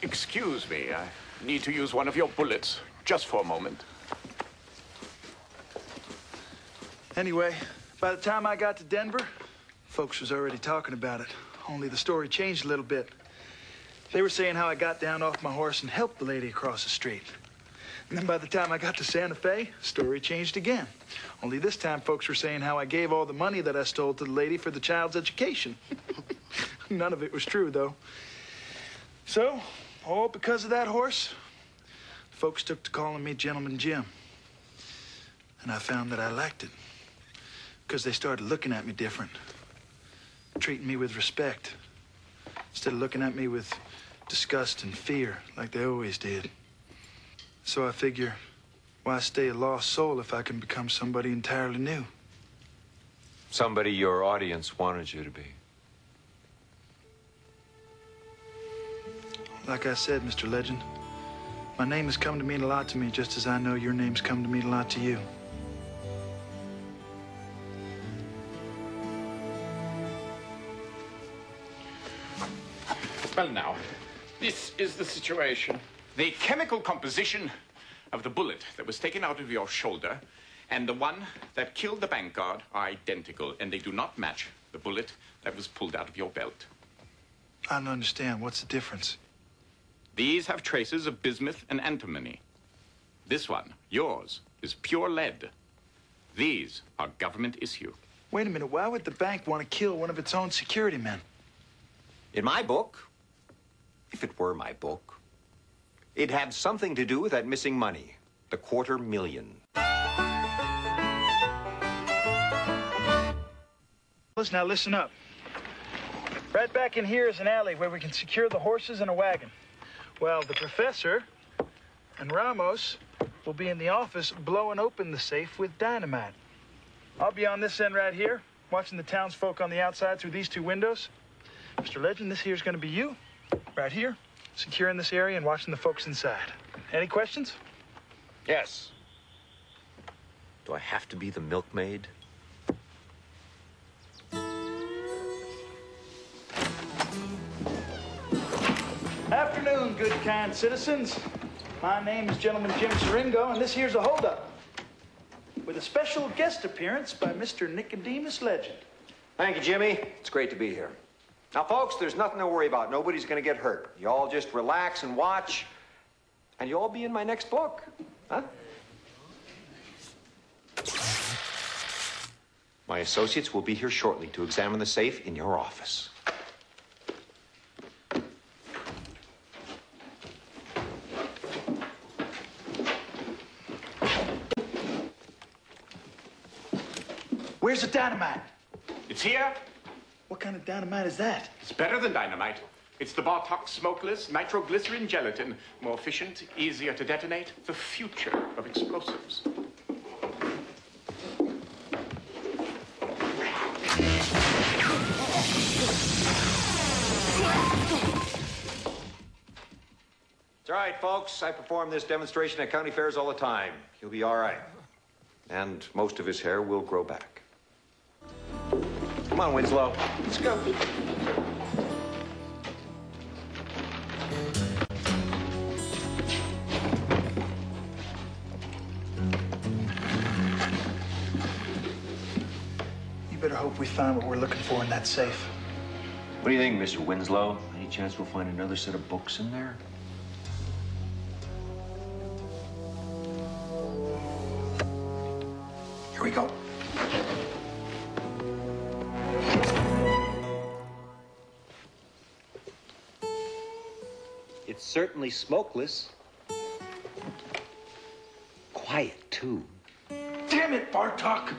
Excuse me, I need to use one of your bullets, just for a moment. Anyway, by the time I got to Denver, folks was already talking about it. Only the story changed a little bit. They were saying how I got down off my horse and helped the lady across the street. And then by the time I got to Santa Fe, story changed again. Only this time folks were saying how I gave all the money that I stole to the lady for the child's education. None of it was true, though. So, all because of that horse, folks took to calling me Gentleman Jim. And I found that I liked it. Because they started looking at me different. Treating me with respect. Instead of looking at me with disgust and fear like they always did. So I figure, why stay a lost soul if I can become somebody entirely new? Somebody your audience wanted you to be. Like I said, Mr. Legend, my name has come to mean a lot to me, just as I know your name's come to mean a lot to you. Well, now, this is the situation. The chemical composition of the bullet that was taken out of your shoulder and the one that killed the bank guard are identical, and they do not match the bullet that was pulled out of your belt. I don't understand. What's the difference? These have traces of bismuth and antimony. This one, yours, is pure lead. These are government issue. Wait a minute. Why would the bank want to kill one of its own security men? In my book, if it were my book, it had something to do with that missing money, the $250,000. Now listen up. Right back in here is an alley where we can secure the horses and a wagon. Well, the professor and Ramos will be in the office blowing open the safe with dynamite. I'll be on this end right here, watching the townsfolk on the outside through these two windows. Mr. Legend, this here's gonna be you, right here, securing this area and watching the folks inside. Any questions? Yes. Do I have to be the milkmaid? Afternoon, good, kind citizens. My name is Gentleman Jim Siringo, and this here's a holdup with a special guest appearance by Mr. Nicodemus Legend. Thank you, Jimmy. It's great to be here. Now, folks, there's nothing to worry about. Nobody's going to get hurt. You all just relax and watch, and you'll all be in my next book. Huh? My associates will be here shortly to examine the safe in your office. Where's the dynamite? It's here. What kind of dynamite is that? It's better than dynamite. It's the Bartok smokeless nitroglycerin gelatin. More efficient, easier to detonate. The future of explosives. It's all right, folks. I perform this demonstration at county fairs all the time. He'll be all right. And most of his hair will grow back. Come on, Winslow. Let's go. You better hope we find what we're looking for in that safe. What do you think, Mr. Winslow? Any chance we'll find another set of books in there? Here we go. It's certainly smokeless. Quiet, too. Damn it, Bartok!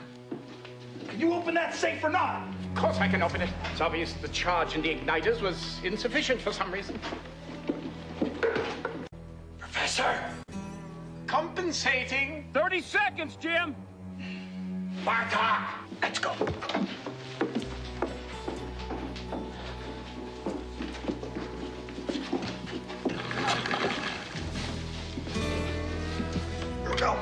Can you open that safe or not? Of course I can open it. It's obvious the charge in the igniters was insufficient for some reason. Professor! Compensating. 30 seconds, Jim! Bartok! Let's go. Here we go.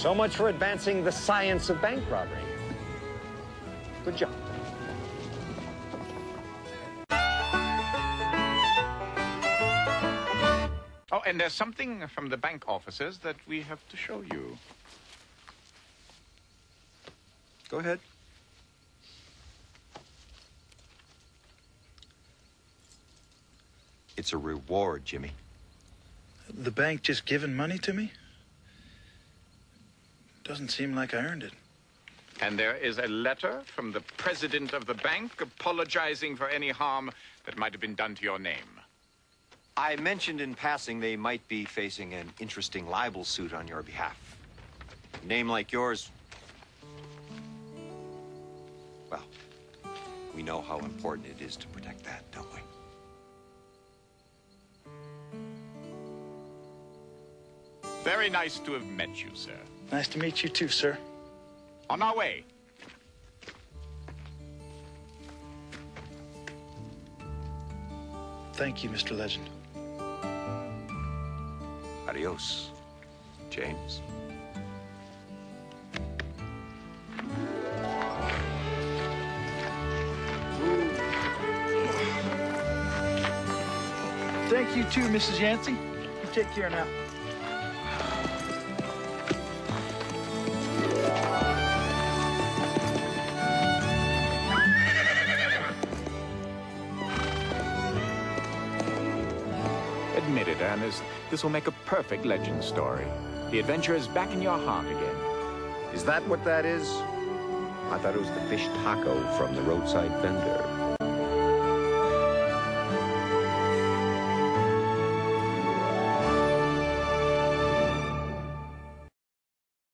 So much for advancing the science of bank robbery. Good job. Oh, and there's something from the bank officers that we have to show you. Go ahead. It's a reward, Jimmy. The bank just giving money to me? Doesn't seem like I earned it. And there is a letter from the president of the bank apologizing for any harm that might have been done to your name. I mentioned in passing they might be facing an interesting libel suit on your behalf. A name like yours, well, we know how important it is to protect that, don't we? Very nice to have met you, sir. Nice to meet you too, sir. On our way. Thank you, Mr. Legend. Adios, James. Thank you too, Mrs. Yancey. You take care now. Admit it, Ernest. This will make a perfect legend story. The adventure is back in your heart again. Is that what that is? I thought it was the fish taco from the roadside vendor.